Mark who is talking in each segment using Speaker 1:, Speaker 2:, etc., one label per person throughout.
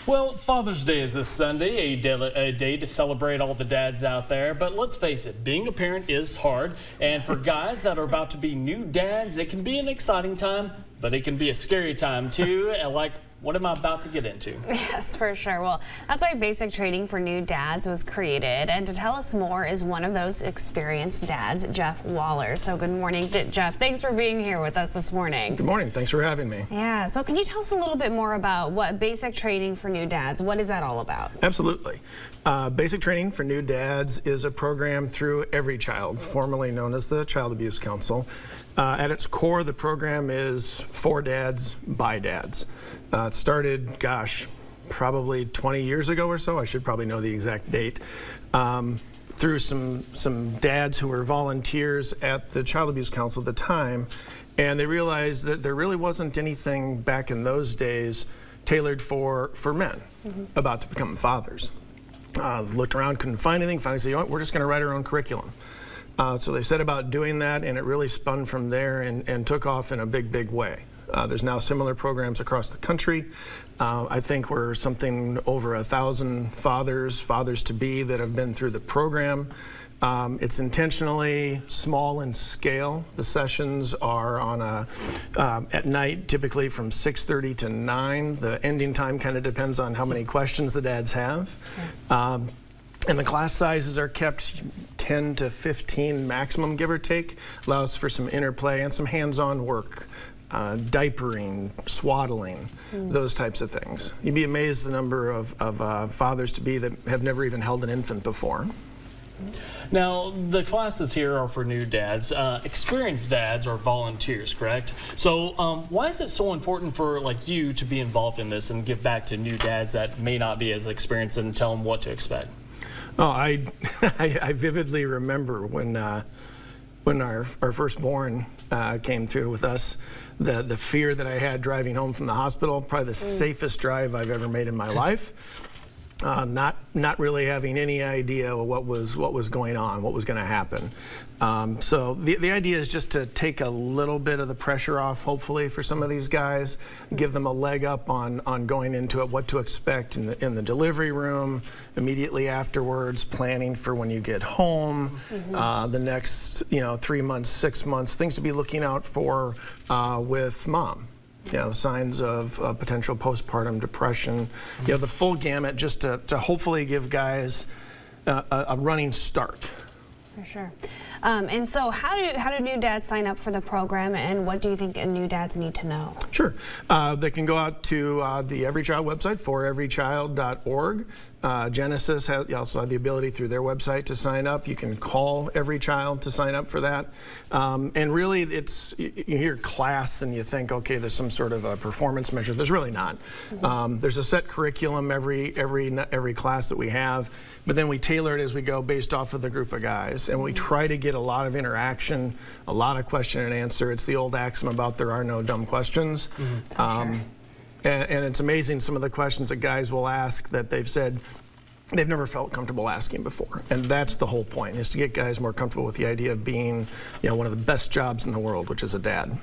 Speaker 1: Well, Father's Day is this Sunday, a day to celebrate all the dads out there. But let's face it, being a parent is hard. And for guys that are about to be new dads, it can be an exciting time, but it can be a scary time too. And like, what am I about to get into?
Speaker 2: Yes, for sure. Well, that's why basic training for new dads was created. And to tell us more is one of those experienced dads, Jeff Waller. So good morning, Jeff. Thanks for being here with us this morning.
Speaker 3: Good morning. Thanks for having me.
Speaker 2: Yeah. So can you tell us a little bit more about what basic training for new dads, what is that all about?
Speaker 3: Absolutely. Basic training for new dads is a program through EveryChild, formerly known as the Child Abuse Council. At its core, the program is for dads, by dads. It started, gosh, probably 20 years ago or so. I should probably know the exact date. Through some dads who were volunteers at the Child Abuse Council at the time, and they realized that there really wasn't anything back in those days tailored for men about to become fathers. Looked around, couldn't find anything, finally said, you know what, we're just going to write our own curriculum. So they set about doing that, and it really spun from there and took off in a big way. There's now similar programs across the country. I think we're something over 1,000 fathers-to-be that have been through the program. It's intentionally small in scale. The sessions are on at night, typically from 6:30 to 9. The ending time kind of depends on how many questions the dads have. And the class sizes are kept 10 to 15 maximum, give or take. Allows for some interplay and some hands-on work. Diapering, swaddling, those types of things. You'd be amazed the number of fathers-to-be that have never even held an infant before.
Speaker 1: Now, the classes here are for new dads. Experienced dads are volunteers, correct? So why is it so important for like you to be involved in this and give back to new dads that may not be as experienced and tell them what to expect?
Speaker 3: Oh, I vividly remember when our firstborn came through with us, the fear that I had driving home from the hospital, probably the safest drive I've ever made in my life. Not really having any idea what was going on, what was going to happen. So the idea is just to take a little bit of the pressure off, hopefully, for some of these guys, give them a leg up on going into it, what to expect in the delivery room, immediately afterwards, planning for when you get home, the next 3 months, 6 months, things to be looking out for with mom. Signs of potential postpartum depression, the full gamut, just to hopefully give guys a running start.
Speaker 2: For sure. And so how do new dads sign up for the program, and what do you think new dads need to know?
Speaker 3: Sure. They can go out to the EveryChild website, foreverychild.org. Genesis also have the ability through their website to sign up. You can call EveryChild to sign up for that. And really, you hear class and you think, okay, there's some sort of a performance measure. There's really not. There's a set curriculum every class that we have, but then we tailor it as we go based off of the group of guys. And we try to get a lot of interaction, a lot of question and answer. It's the old axiom about there are no dumb questions.
Speaker 2: Sure.
Speaker 3: And it's amazing some of the questions that guys will ask that they've said they've never felt comfortable asking before. And that's the whole point, is to get guys more comfortable with the idea of being, one of the best jobs in the world, which is a dad.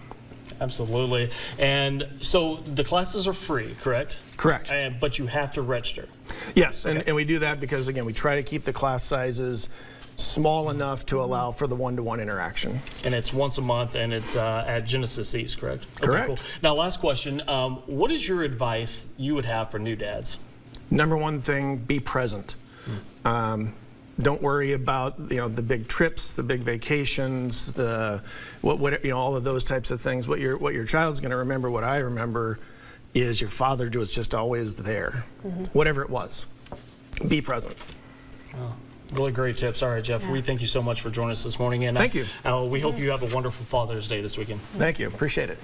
Speaker 1: Absolutely. And so the classes are free, correct?
Speaker 3: Correct.
Speaker 1: But you have to register.
Speaker 3: Yes, and we do that because, again, we try to keep the class sizes small enough to allow for the one-to-one interaction. And
Speaker 1: it's once a month, and it's at Genesis East, correct?
Speaker 3: Correct.
Speaker 1: Okay, cool. Now, last question. What is your advice you would have for new dads?
Speaker 3: Number one thing, be present. Don't worry about the big trips, the big vacations, all of those types of things. What your child's going to remember, what I remember, is your father was just always there, whatever it was. Be present.
Speaker 1: Oh. Really great tips. All right, Jeff, we thank you so much for joining us this morning. And
Speaker 3: thank you.
Speaker 1: We hope you have a wonderful Father's Day this weekend.
Speaker 3: Thank you. Appreciate it.